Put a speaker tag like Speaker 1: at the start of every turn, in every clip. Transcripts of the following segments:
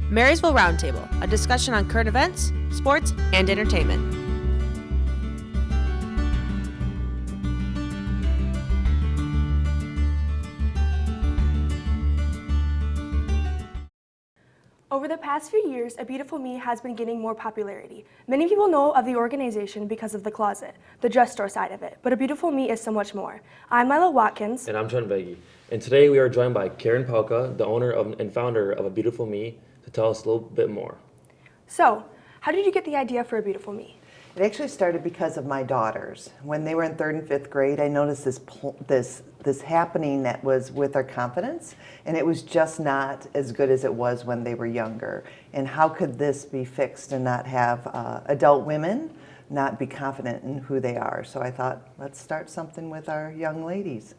Speaker 1: Marysville Roundtable, a discussion on current events, sports, and entertainment.
Speaker 2: Over the past few years, A Beautiful Me has been gaining more popularity. Many people know of the organization because of the closet, the dress store side of it, but A Beautiful Me is so much more. I'm Lila Watkins.
Speaker 3: And I'm Trenton V. And today we are joined by Palka, the owner and founder of A Beautiful Me, to tell us a little bit more.
Speaker 2: So, how did you get the idea for A Beautiful Me?
Speaker 4: It actually started because of my daughters. When they were in 3rd and 5th grade, I noticed this happening that was with their confidence, and it was just not as good as it was when they were younger. And how could this be fixed and not have adult women not be confident in who they are? So I thought, let's start something with our young ladies.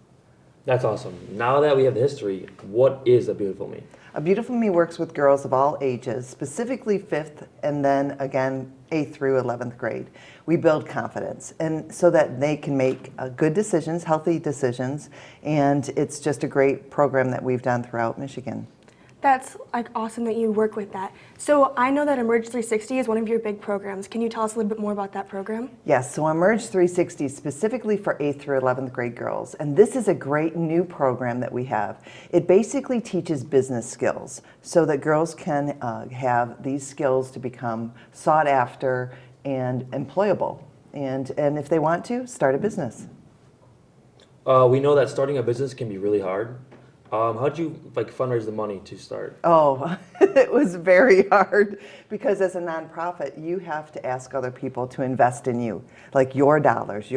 Speaker 3: That's awesome. Now that we have the history, what is A Beautiful Me?
Speaker 4: A Beautiful Me works with girls of all ages, specifically 5th and then again 8th through 11th grade. We build confidence and so that they can make good decisions, healthy decisions, and it's just a great program that we've done throughout Michigan.
Speaker 2: That's awesome that you work with that. So I know that Emerge 360 is one of your big programs. Can you tell us a little bit more about that program?
Speaker 4: Yes, so Emerge 360 is specifically for 8th through 11th grade girls, and this is a great new program that we have. It basically teaches business skills so that girls can have these skills to become sought after and employable, and if they want to, start a business.
Speaker 3: We know that starting a business can be really hard. How did you fundraise the money to start?
Speaker 4: Oh, it was very hard because as a nonprofit, you have to ask other people to invest in you, like your dollars,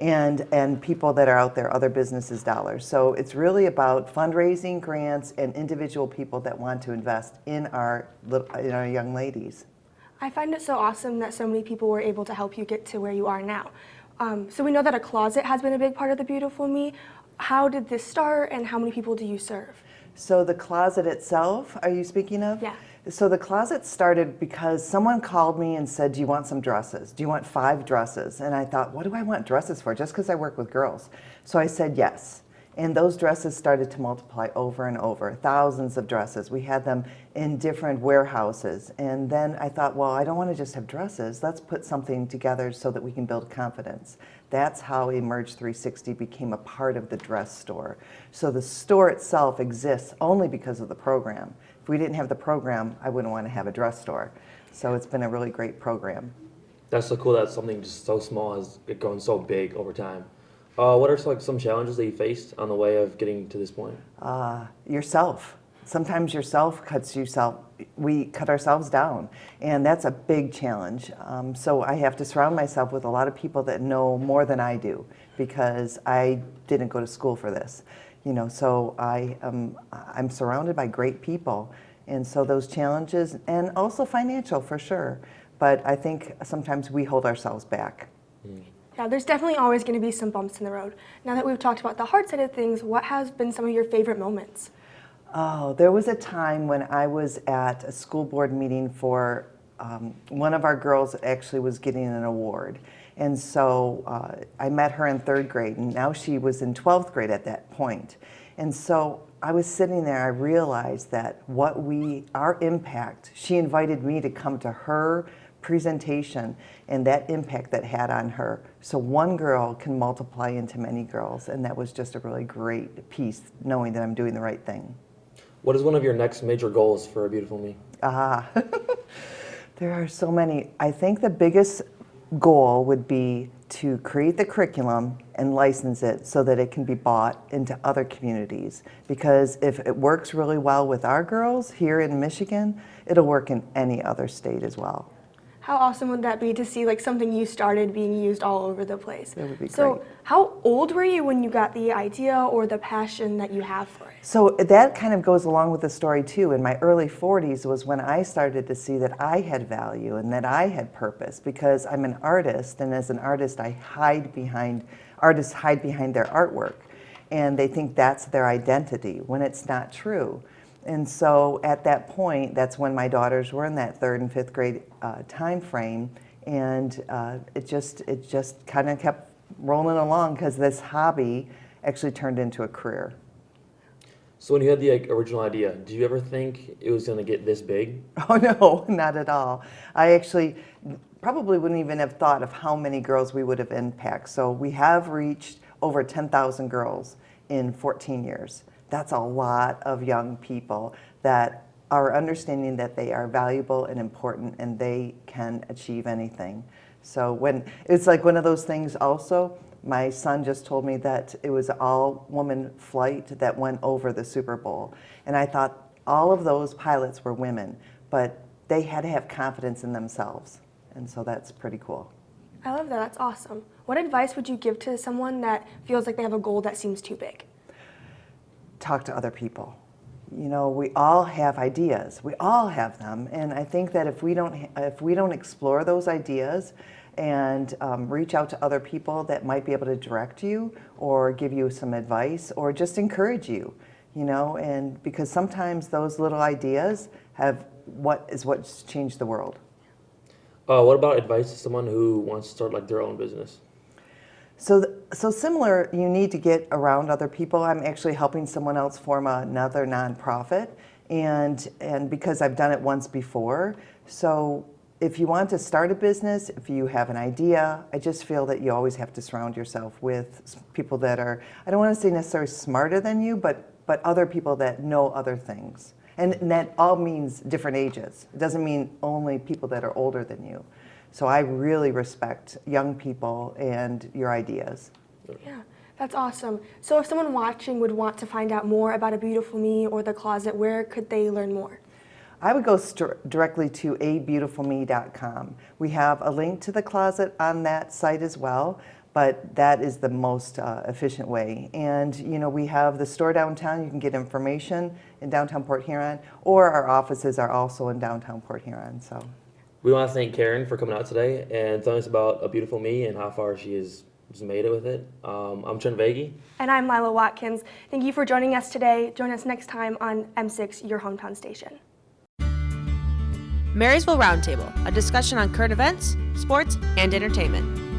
Speaker 4: and people that are out there, other businesses' dollars. So it's really about fundraising, grants, and individual people that want to invest in our young ladies.
Speaker 2: I find it so awesome that so many people were able to help you get to where you are now. So we know that a closet has been a big part of the Beautiful Me. How did this start and how many people do you serve?
Speaker 4: So the closet itself, are you speaking of?
Speaker 2: Yeah.
Speaker 4: So the closet started because someone called me and said, do you want some dresses? Do you want 5 dresses? And I thought, what do I want dresses for? Just because I work with girls. So I said yes. And those dresses started to multiply over and over, thousands of dresses. We had them in different warehouses. And then I thought, well, I don't want to just have dresses. Let's put something together so that we can build confidence. That's how Emerge 360 became a part of the dress store. So the store itself exists only because of the program. If we didn't have the program, I wouldn't want to have a dress store. So it's been a really great program.
Speaker 3: That's so cool that something just so small has grown so big over time. What are some challenges that you faced on the way of getting to this point?
Speaker 4: Yourself. Sometimes yourself cuts yourself. We cut ourselves down, and that's a big challenge. So I have to surround myself with a lot of people that know more than I do because I didn't go to school for this. So I'm surrounded by great people, and so those challenges, and also financial for sure. But I think sometimes we hold ourselves back.
Speaker 2: Yeah, there's definitely always going to be some bumps in the road. Now that we've talked about the hard side of things, what has been some of your favorite moments?
Speaker 4: Oh, there was a time when I was at a school board meeting for one of our girls actually was getting an award. And so I met her in 3rd grade, and now she was in 12th grade at that point. And so I was sitting there, I realized that our impact, she invited me to come to her presentation and that impact that had on her. So one girl can multiply into many girls, and that was just a really great piece, knowing that I'm doing the right thing.
Speaker 3: What is one of your next major goals for A Beautiful Me?
Speaker 4: There are so many. I think the biggest goal would be to create the curriculum and license it so that it can be bought into other communities. Because if it works really well with our girls here in Michigan, it'll work in any other state as well.
Speaker 2: How awesome would that be to see something you started being used all over the place?
Speaker 4: That would be great.
Speaker 2: So how old were you when you got the idea or the passion that you have for it?
Speaker 4: So that kind of goes along with the story too. In my early 40s was when I started to see that I had value and that I had purpose, because I'm an artist, and as an artist artists hide behind their artwork, and they think that's their identity when it's not true. And so at that point, that's when my daughters were in that 3rd and 5th grade time frame, and it just kind of kept rolling along because this hobby actually turned into a career.
Speaker 3: So when you had the original idea, did you ever think it was going to get this big?
Speaker 4: Oh no, not at all. I actually probably wouldn't even have thought of how many girls we would have impacted. So we have reached over 10,000 girls in 14 years. That's a lot of young people that are understanding that they are valuable and important and they can achieve anything. So when it's like one of those things also, my son just told me that it was an all-woman flight that went over the Super Bowl. And I thought all of those pilots were women, but they had to have confidence in themselves. And so that's pretty cool.
Speaker 2: I love that. That's awesome. What advice would you give to someone that feels like they have a goal that seems too big?
Speaker 4: Talk to other people. You know, we all have ideas. We all have them, and I think that if we don't explore those ideas and reach out to other people that might be able to direct you or give you some advice or just encourage you, you know, and because sometimes those little ideas have what's changed the world.
Speaker 3: What about advice to someone who wants to start like their own business?
Speaker 4: So similar, you need to get around other people. I'm actually helping someone else form another nonprofit, and because I've done it once before. So if you want to start a business, if you have an idea, I just feel that you always have to surround yourself with people that are, I don't want to say necessarily smarter than you, but other people that know other things. And that all means different ages. It doesn't mean only people that are older than you. So I really respect young people and your ideas.
Speaker 2: Yeah, that's awesome. So if someone watching would want to find out more about A Beautiful Me or The Closet, where could they learn more?
Speaker 4: I would go directly to abeautifulme.com. We have a link to The Closet on that site as well, but that is the most efficient way. And you know, we have the store downtown. You can get information in Downtown Port Huron, or our offices are also in Downtown Port Huron. So.
Speaker 3: We want to thank Karen for coming out today and telling us about A Beautiful Me and how far she has made it with it. I'm Trenton V.
Speaker 2: And I'm Lila Watkins. Thank you for joining us today. Join us next time on M6, your hometown station.
Speaker 1: Marysville Roundtable, a discussion on current events, sports, and entertainment.